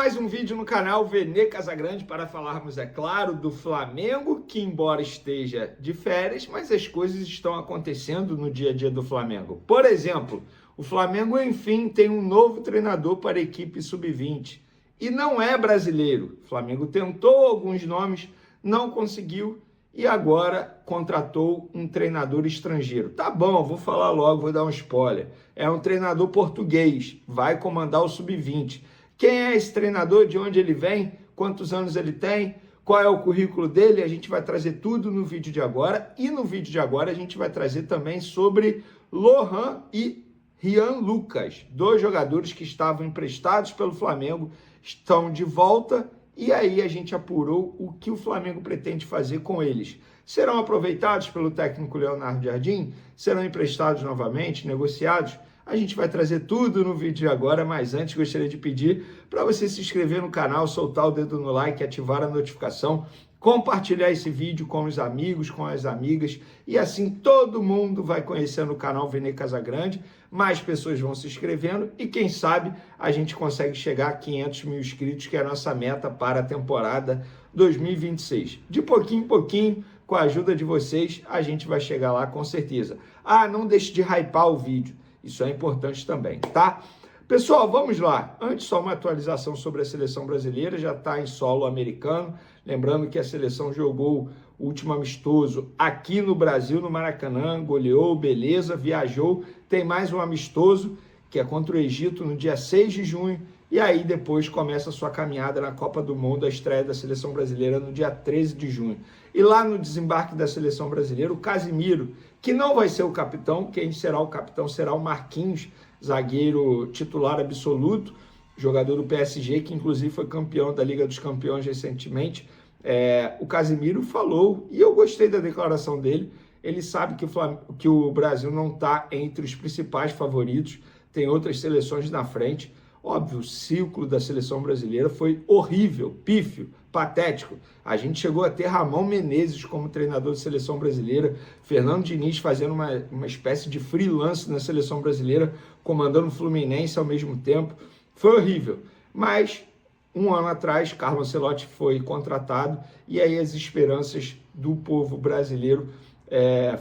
Mais um vídeo no canal Vene Casagrande para falarmos, é claro, do Flamengo, que embora esteja de férias, mas as coisas estão acontecendo no dia a dia do Flamengo. Por exemplo, o Flamengo, enfim, tem um novo treinador para a equipe sub-20 e não é brasileiro. O Flamengo tentou alguns nomes, não conseguiu e agora contratou um treinador estrangeiro. Tá bom, vou falar logo, vou dar um spoiler. É um treinador português, vai comandar o sub-20. Quem é esse treinador? De onde ele vem? Quantos anos ele tem? Qual é o currículo dele? A gente vai trazer tudo no vídeo de agora. E no vídeo de agora a gente vai trazer também sobre Lohan e Rian Lucas, dois jogadores que estavam emprestados pelo Flamengo, estão de volta e aí a gente apurou o que o Flamengo pretende fazer com eles. Serão aproveitados pelo técnico Leonardo Jardim? Serão emprestados novamente, negociados? A gente vai trazer tudo no vídeo de agora, mas antes gostaria de pedir para você se inscrever no canal, soltar o dedo no like, ativar a notificação, compartilhar esse vídeo com os amigos, com as amigas, e assim todo mundo vai conhecendo o canal Vene Casagrande, mais pessoas vão se inscrevendo e quem sabe a gente consegue chegar a 500 mil inscritos, que é a nossa meta para a temporada 2026. De pouquinho em pouquinho, com a ajuda de vocês, a gente vai chegar lá com certeza. Ah, não deixe de hypar o vídeo. Isso é importante também, tá? Pessoal, vamos lá. Antes, só uma atualização sobre a seleção brasileira, já está em solo americano. Lembrando que a seleção jogou o último amistoso aqui no Brasil, no Maracanã, goleou, beleza, viajou. Tem mais um amistoso, que é contra o Egito, no dia 6 de junho. E aí depois começa a sua caminhada na Copa do Mundo, a estreia da seleção brasileira no dia 13 de junho. E lá no desembarque da seleção brasileira, o Casimiro, que não vai ser o capitão, quem será o capitão será o Marquinhos, zagueiro titular absoluto, jogador do PSG, que inclusive foi campeão da Liga dos Campeões recentemente. O Casimiro falou, e eu gostei da declaração dele, ele sabe que o Brasil não está entre os principais favoritos, tem outras seleções na frente. Óbvio, o ciclo da seleção brasileira foi horrível, pífio, patético. A gente chegou a ter Ramon Menezes como treinador de seleção brasileira, Fernando Diniz fazendo uma espécie de freelance na seleção brasileira, comandando o Fluminense ao mesmo tempo. Foi horrível. Mas, um ano atrás, Carlo Ancelotti foi contratado e aí as esperanças do povo brasileiro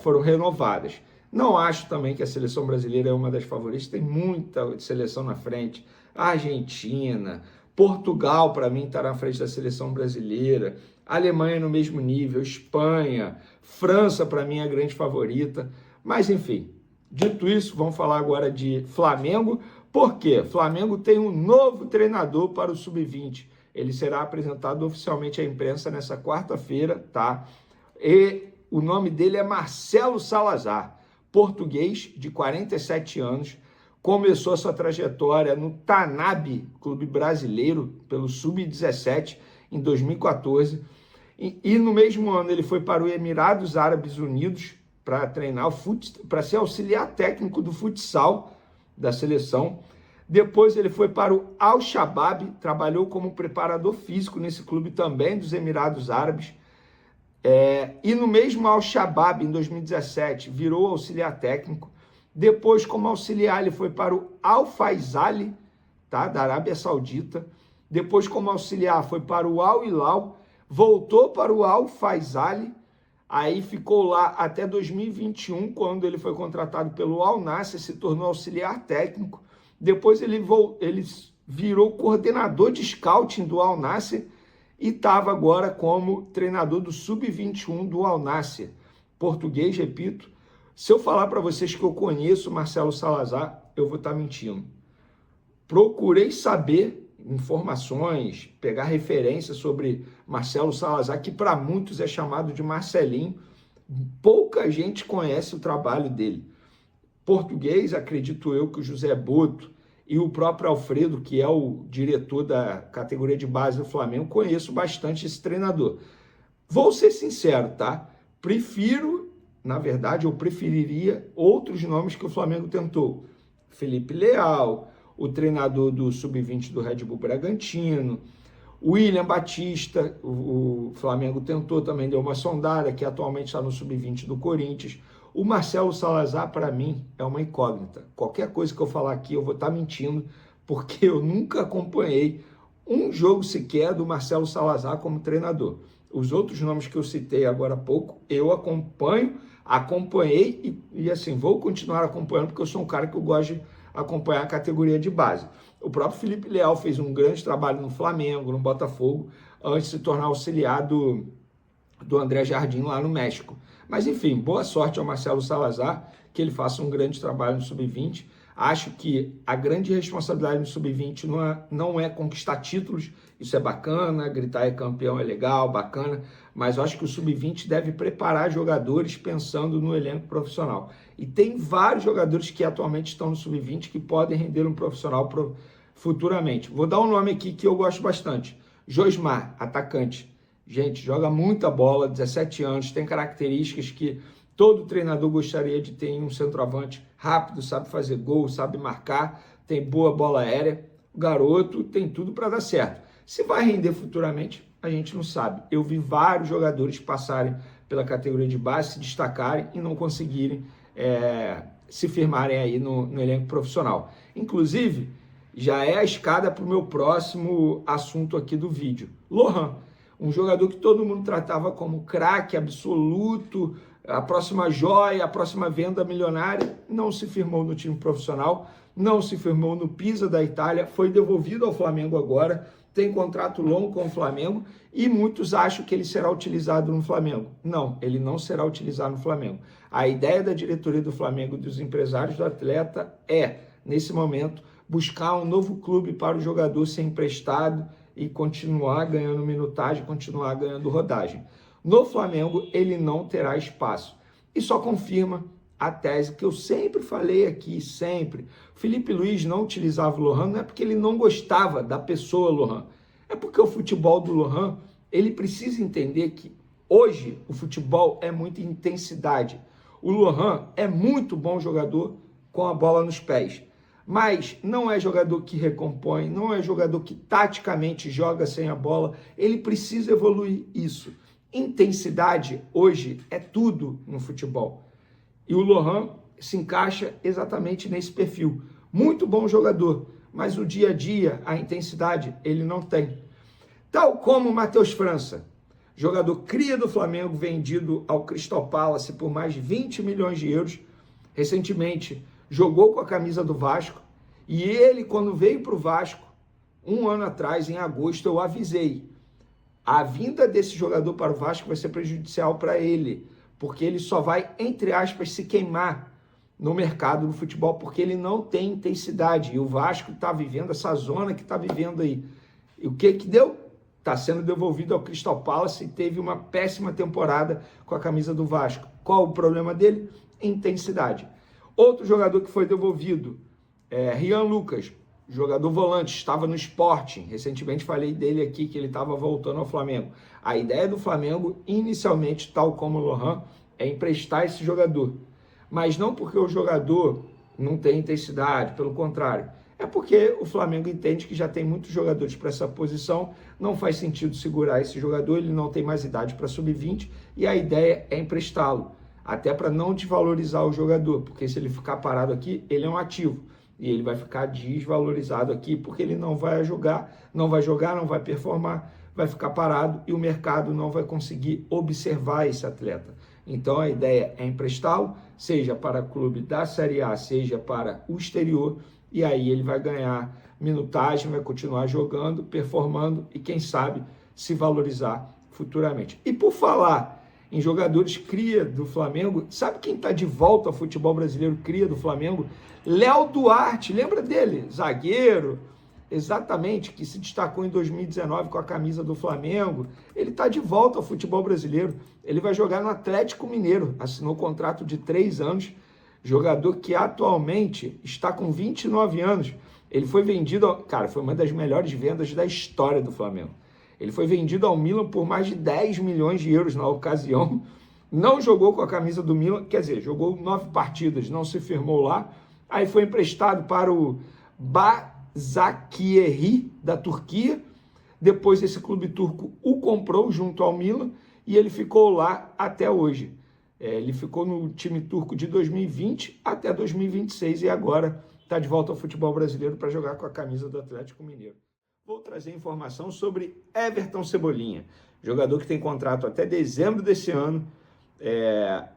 foram renovadas. Não acho também que a seleção brasileira é uma das favoritas, tem muita seleção na frente. Argentina, Portugal, para mim, está na frente da seleção brasileira. Alemanha no mesmo nível, Espanha, França, para mim, é a grande favorita. Mas, enfim, dito isso, vamos falar agora de Flamengo. Por quê? Flamengo tem um novo treinador para o Sub-20. Ele será apresentado oficialmente à imprensa nessa quarta-feira, tá? E o nome dele é Marcelo Salazar, português de 47 anos, começou a sua trajetória no Tanabe, clube brasileiro, pelo Sub-17, em 2014. E no mesmo ano ele foi para os Emirados Árabes Unidos para treinar, para ser auxiliar técnico do futsal da seleção. Depois ele foi para o Al-Shabaab, trabalhou como preparador físico nesse clube também dos Emirados Árabes. E no mesmo Al-Shabaab, em 2017, virou auxiliar técnico. Depois, como auxiliar, ele foi para o Al-Faisal, tá, da Arábia Saudita. Depois, como auxiliar, foi para o Al-Hilal, voltou para o Al-Faisal, aí ficou lá até 2021, quando ele foi contratado pelo Al-Nassr, se tornou auxiliar técnico. Depois ele virou coordenador de scouting do Al-Nassr e estava agora como treinador do Sub-21 do Al-Nassr. Português, repito. Se eu falar para vocês que eu conheço Marcelo Salazar, eu vou estar mentindo. Procurei saber informações, pegar referências sobre Marcelo Salazar, que para muitos é chamado de Marcelinho. Pouca gente conhece o trabalho dele. Português, acredito eu que o José Boto e o próprio Alfredo, que é o diretor da categoria de base do Flamengo, conheço bastante esse treinador. Vou ser sincero, tá? Na verdade, eu preferiria outros nomes que o Flamengo tentou. Felipe Leal, o treinador do Sub-20 do Red Bull Bragantino, William Batista, o Flamengo tentou também, deu uma sondada, que atualmente está no Sub-20 do Corinthians. O Marcelo Salazar, para mim, é uma incógnita. Qualquer coisa que eu falar aqui, eu vou estar mentindo, porque eu nunca acompanhei um jogo sequer do Marcelo Salazar como treinador. Os outros nomes que eu citei agora há pouco, eu acompanhei e assim, vou continuar acompanhando, porque eu sou um cara que eu gosto de acompanhar a categoria de base. O próprio Felipe Leal fez um grande trabalho no Flamengo, no Botafogo, antes de se tornar auxiliar do André Jardim lá no México. Mas enfim, boa sorte ao Marcelo Salazar, que ele faça um grande trabalho no Sub-20. Acho que a grande responsabilidade no Sub-20 não é conquistar títulos, isso é bacana, gritar é campeão é legal, bacana, mas eu acho que o Sub-20 deve preparar jogadores pensando no elenco profissional. E tem vários jogadores que atualmente estão no Sub-20 que podem render um profissional futuramente. Vou dar um nome aqui que eu gosto bastante. Josmar, atacante. Gente, joga muita bola, 17 anos, tem características que todo treinador gostaria de ter em um centroavante rápido, sabe fazer gol, sabe marcar, tem boa bola aérea. O garoto tem tudo para dar certo. Se vai render futuramente, a gente não sabe. Eu vi vários jogadores passarem pela categoria de base, se destacarem e não conseguirem se firmarem aí no elenco profissional. Inclusive, já é a escada para o meu próximo assunto aqui do vídeo. Lohan, um jogador que todo mundo tratava como craque absoluto, a próxima joia, a próxima venda milionária, não se firmou no time profissional, não se firmou no Pisa da Itália, foi devolvido ao Flamengo agora, tem contrato longo com o Flamengo e muitos acham que ele será utilizado no Flamengo. Não, ele não será utilizado no Flamengo. A ideia da diretoria do Flamengo e dos empresários do atleta é, nesse momento, buscar um novo clube para o jogador ser emprestado e continuar ganhando minutagem, continuar ganhando rodagem. No Flamengo, ele não terá espaço. E só confirma a tese que eu sempre falei aqui, sempre. O Felipe Luiz não utilizava o Lohan, não é porque ele não gostava da pessoa Lohan. É porque o futebol do Lohan, ele precisa entender que hoje o futebol é muita intensidade. O Lohan é muito bom jogador com a bola nos pés. Mas não é jogador que recompõe, não é jogador que taticamente joga sem a bola. Ele precisa evoluir isso. Intensidade hoje é tudo no futebol. E o Lohan se encaixa exatamente nesse perfil. Muito bom jogador, mas no dia a dia, a intensidade ele não tem. Tal como o Matheus França, jogador cria do Flamengo, vendido ao Crystal Palace por mais de 20 milhões de euros. Recentemente, jogou com a camisa do Vasco. E ele, quando veio para o Vasco, um ano atrás, em agosto, eu avisei. A vinda desse jogador para o Vasco vai ser prejudicial para ele, porque ele só vai, entre aspas, se queimar no mercado do futebol, porque ele não tem intensidade. E o Vasco está vivendo essa zona que está vivendo aí. E o que deu? Está sendo devolvido ao Crystal Palace e teve uma péssima temporada com a camisa do Vasco. Qual o problema dele? Intensidade. Outro jogador que foi devolvido é Rian Lucas, jogador volante, estava no Sporting. Recentemente falei dele aqui, que ele estava voltando ao Flamengo. A ideia do Flamengo, inicialmente, tal como o Lohan, é emprestar esse jogador. Mas não porque o jogador não tem intensidade, pelo contrário. É porque o Flamengo entende que já tem muitos jogadores para essa posição, não faz sentido segurar esse jogador, ele não tem mais idade para sub-20 e a ideia é emprestá-lo, até para não desvalorizar o jogador, porque se ele ficar parado aqui, ele é um ativo. E ele vai ficar desvalorizado aqui, porque ele não vai jogar, não vai performar, vai ficar parado e o mercado não vai conseguir observar esse atleta. Então a ideia é emprestá-lo, seja para clube da Série A, seja para o exterior, e aí ele vai ganhar minutagem, vai continuar jogando, performando e quem sabe se valorizar futuramente. E por falar em jogadores cria do Flamengo, sabe quem está de volta ao futebol brasileiro cria do Flamengo? Léo Duarte, lembra dele? Zagueiro, exatamente, que se destacou em 2019 com a camisa do Flamengo. Ele está de volta ao futebol brasileiro. Ele vai jogar no Atlético Mineiro, assinou contrato de 3 anos, jogador que atualmente está com 29 anos. Ele foi vendido, cara, foi uma das melhores vendas da história do Flamengo. Ele foi vendido ao Milan por mais de 10 milhões de euros na ocasião. Não jogou com a camisa do Milan, quer dizer, jogou 9 partidas, não se firmou lá. Aí foi emprestado para o Başakşehir da Turquia. Depois esse clube turco o comprou junto ao Milan e ele ficou lá até hoje. Ele ficou no time turco de 2020 até 2026 e agora está de volta ao futebol brasileiro para jogar com a camisa do Atlético Mineiro. vou trazer informação sobre Everton Cebolinha, jogador que tem contrato até dezembro desse ano.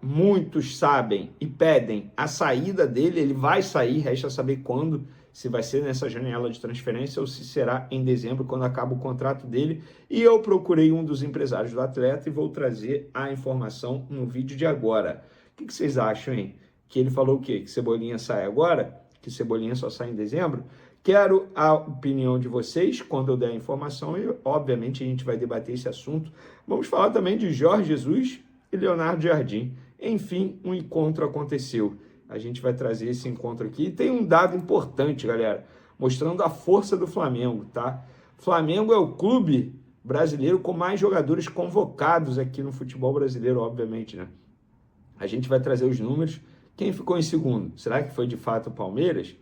Muitos sabem e pedem a saída dele, ele vai sair, resta saber quando, se vai ser nessa janela de transferência ou se será em dezembro, quando acaba o contrato dele. E eu procurei um dos empresários do atleta e vou trazer a informação no vídeo de agora. O que vocês acham, hein? Que ele falou o quê? Que Cebolinha sai agora? Que Cebolinha só sai em dezembro? Quero a opinião de vocês quando eu der a informação e, obviamente, a gente vai debater esse assunto. Vamos falar também de Jorge Jesus e Leonardo Jardim. Enfim, um encontro aconteceu. A gente vai trazer esse encontro aqui. E tem um dado importante, galera, mostrando a força do Flamengo, tá? Flamengo é o clube brasileiro com mais jogadores convocados aqui no futebol brasileiro, obviamente, né? A gente vai trazer os números. Quem ficou em segundo? Será que foi de fato o Palmeiras?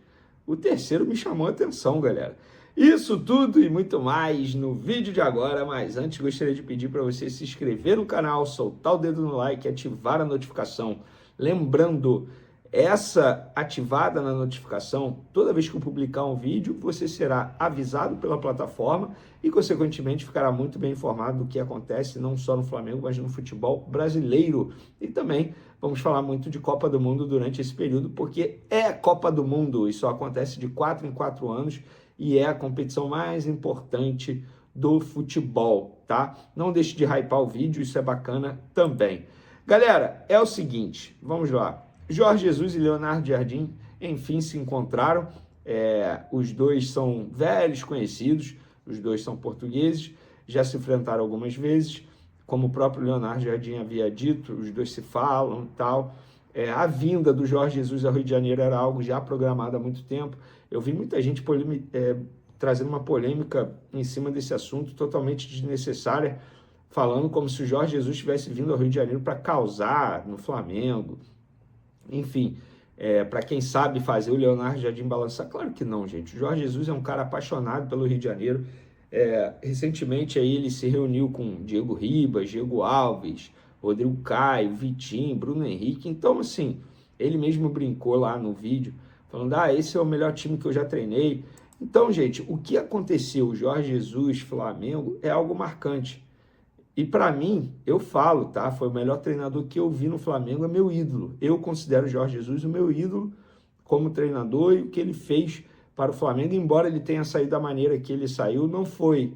O terceiro me chamou a atenção, galera. Isso tudo e muito mais no vídeo de agora, mas antes gostaria de pedir para você se inscrever no canal, soltar o dedo no like e ativar a notificação. Lembrando, essa ativada na notificação, toda vez que eu publicar um vídeo, você será avisado pela plataforma e, consequentemente, ficará muito bem informado do que acontece não só no Flamengo, mas no futebol brasileiro. E também vamos falar muito de Copa do Mundo durante esse período, porque é Copa do Mundo, isso acontece de 4 em 4 anos e é a competição mais importante do futebol, tá? Não deixe de hypar o vídeo, isso é bacana também. Galera, é o seguinte, vamos lá. Jorge Jesus e Leonardo Jardim, enfim, se encontraram. Os dois são velhos conhecidos, os dois são portugueses, já se enfrentaram algumas vezes. Como o próprio Leonardo Jardim havia dito, os dois se falam e tal. A vinda do Jorge Jesus ao Rio de Janeiro era algo já programado há muito tempo. Eu vi muita gente trazendo uma polêmica em cima desse assunto totalmente desnecessária, falando como se o Jorge Jesus tivesse vindo ao Rio de Janeiro para causar no Flamengo. Enfim, para quem sabe fazer o Leonardo Jardim balançar, claro que não, gente. O Jorge Jesus é um cara apaixonado pelo Rio de Janeiro. Recentemente aí ele se reuniu com Diego Ribas, Diego Alves, Rodrigo Caio, Vitinho, Bruno Henrique. Então, assim, ele mesmo brincou lá no vídeo, falando, esse é o melhor time que eu já treinei. Então, gente, o que aconteceu, Jorge Jesus, Flamengo, é algo marcante. E para mim, eu falo, tá? Foi o melhor treinador que eu vi no Flamengo, é meu ídolo. Eu considero o Jorge Jesus o meu ídolo como treinador e o que ele fez para o Flamengo, embora ele tenha saído da maneira que ele saiu, não foi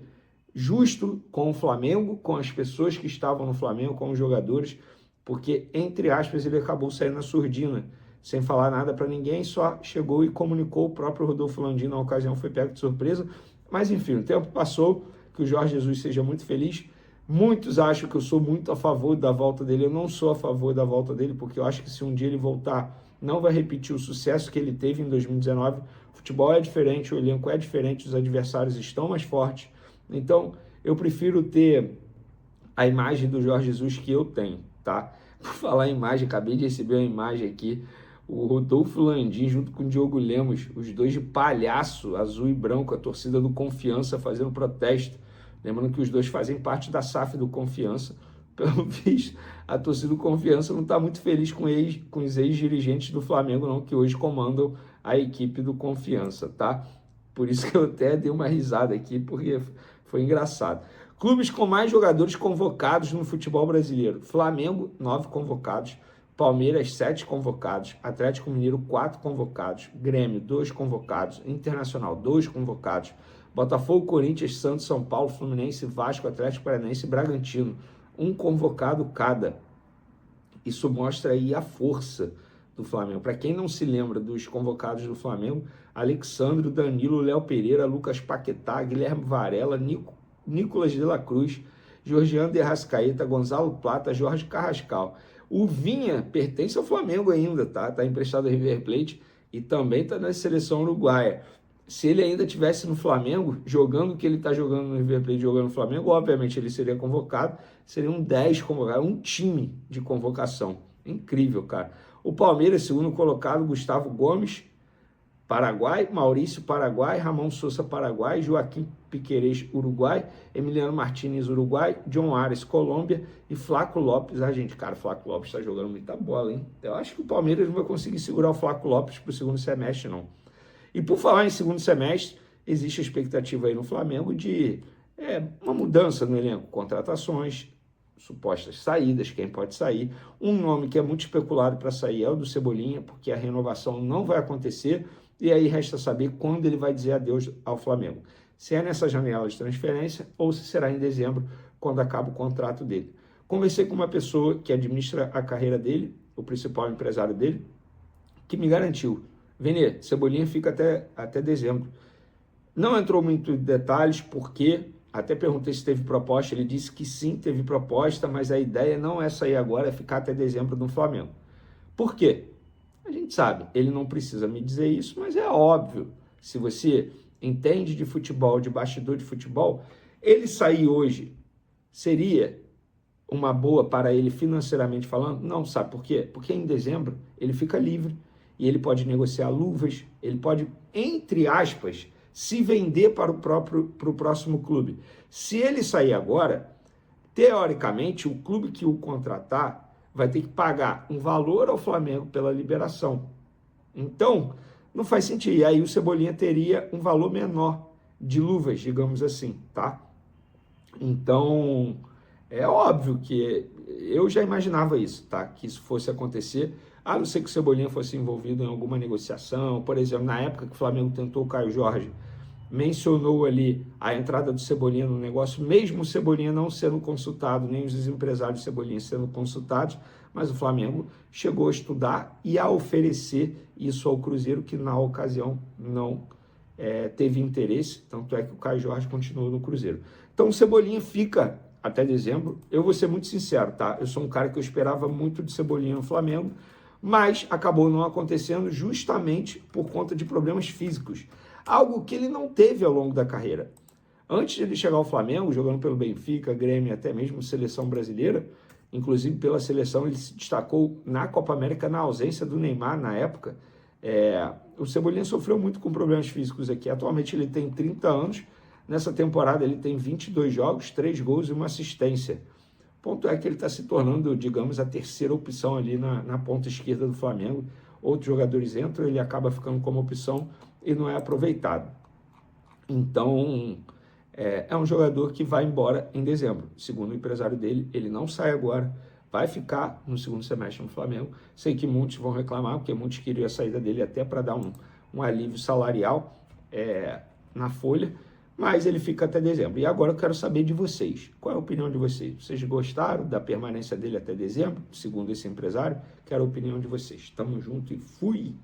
justo com o Flamengo, com as pessoas que estavam no Flamengo, com os jogadores, porque, entre aspas, ele acabou saindo na surdina, sem falar nada para ninguém, só chegou e comunicou. O próprio Rodolfo Landim, na ocasião, foi pego de surpresa. Mas, enfim, o tempo passou, que o Jorge Jesus seja muito feliz. Muitos acham que eu sou muito a favor da volta dele. Eu não sou a favor da volta dele, porque eu acho que se um dia ele voltar, não vai repetir o sucesso que ele teve em 2019. O futebol é diferente, o elenco é diferente, os adversários estão mais fortes. Então, eu prefiro ter a imagem do Jorge Jesus que eu tenho, tá? Por falar em imagem, acabei de receber uma imagem aqui, o Rodolfo Landim junto com o Diogo Lemos, os dois de palhaço, azul e branco, a torcida do Confiança fazendo protesto. Lembrando que os dois fazem parte da SAF do Confiança. Pelo visto, a torcida do Confiança não está muito feliz com os ex-dirigentes do Flamengo, não, que hoje comandam a equipe do Confiança, tá? Por isso que eu até dei uma risada aqui, porque foi engraçado. Clubes com mais jogadores convocados no futebol brasileiro. Flamengo, 9 convocados. Palmeiras, 7 convocados. Atlético Mineiro, 4 convocados. Grêmio, 2 convocados. Internacional, 2 convocados. Botafogo, Corinthians, Santos, São Paulo, Fluminense, Vasco, Atlético Paranaense e Bragantino. 1 convocado cada. Isso mostra aí a força do Flamengo. Para quem não se lembra dos convocados do Flamengo, Alexandre, Danilo, Léo Pereira, Lucas Paquetá, Guilherme Varela, Nicolas de la Cruz, Georgiano de Arrascaeta, Gonzalo Plata, Jorge Carrascal. O Vinha pertence ao Flamengo ainda, tá? Está emprestado ao River Plate e também está na seleção uruguaia. Se ele ainda estivesse no Flamengo, jogando o que ele está jogando no River Plate, jogando no Flamengo, obviamente ele seria convocado, seriam 10 convocados, um time de convocação. Incrível, cara. O Palmeiras, segundo colocado, Gustavo Gomes, Paraguai, Maurício, Paraguai, Ramon Sousa, Paraguai, Joaquim Piquerez, Uruguai, Emiliano Martínez, Uruguai, John Ares, Colômbia e Flaco Lopes, Argentina. Cara, o Flaco Lopes está jogando muita bola, hein? Eu acho que o Palmeiras não vai conseguir segurar o Flaco Lopes para o segundo semestre, não. E por falar em segundo semestre, existe a expectativa aí no Flamengo de uma mudança no elenco, contratações, supostas saídas, quem pode sair. Um nome que é muito especulado para sair é o do Cebolinha, porque a renovação não vai acontecer, e aí resta saber quando ele vai dizer adeus ao Flamengo. Se é nessa janela de transferência ou se será em dezembro, quando acaba o contrato dele. Conversei com uma pessoa que administra a carreira dele, o principal empresário dele, que me garantiu: Vene, Cebolinha fica até dezembro. Não entrou muito em detalhes, porque até perguntei se teve proposta, ele disse que sim, teve proposta, mas a ideia não é sair agora, é ficar até dezembro no Flamengo. Por quê? A gente sabe, ele não precisa me dizer isso, mas é óbvio. Se você entende de futebol, de bastidor de futebol, ele sair hoje seria uma boa para ele financeiramente falando? Não, sabe por quê? Porque em dezembro ele fica livre e ele pode negociar luvas, ele pode, entre aspas, se vender para o próximo clube. Se ele sair agora, teoricamente, o clube que o contratar vai ter que pagar um valor ao Flamengo pela liberação. Então, não faz sentido. E aí o Cebolinha teria um valor menor de luvas, digamos assim, tá? Então, é óbvio que eu já imaginava isso, tá? Que isso fosse acontecer, a não ser que o Cebolinha fosse envolvido em alguma negociação. Por exemplo, na época que o Flamengo tentou o Caio Jorge, mencionou ali a entrada do Cebolinha no negócio, mesmo o Cebolinha não sendo consultado, nem os empresários do Cebolinha sendo consultados, mas o Flamengo chegou a estudar e a oferecer isso ao Cruzeiro, que na ocasião não teve interesse, tanto é que o Caio Jorge continuou no Cruzeiro. Então o Cebolinha fica até dezembro. Eu vou ser muito sincero, tá? Eu sou um cara que eu esperava muito de Cebolinha no Flamengo, mas acabou não acontecendo justamente por conta de problemas físicos. Algo que ele não teve ao longo da carreira. Antes de ele chegar ao Flamengo, jogando pelo Benfica, Grêmio, até mesmo seleção brasileira, inclusive pela seleção, ele se destacou na Copa América na ausência do Neymar na época. O Cebolinha sofreu muito com problemas físicos aqui. Atualmente ele tem 30 anos, nessa temporada ele tem 22 jogos, 3 gols e uma assistência. O ponto é que ele está se tornando, digamos, a terceira opção ali na ponta esquerda do Flamengo. Outros jogadores entram, ele acaba ficando como opção e não é aproveitado. Então, é um jogador que vai embora em dezembro. Segundo o empresário dele, ele não sai agora, vai ficar no segundo semestre no Flamengo. Sei que muitos vão reclamar, porque muitos queriam a saída dele até para dar um alívio salarial na folha, mas ele fica até dezembro. E agora eu quero saber de vocês. Qual é a opinião de vocês? Vocês gostaram da permanência dele até dezembro, segundo esse empresário? Quero a opinião de vocês. Tamo junto e fui!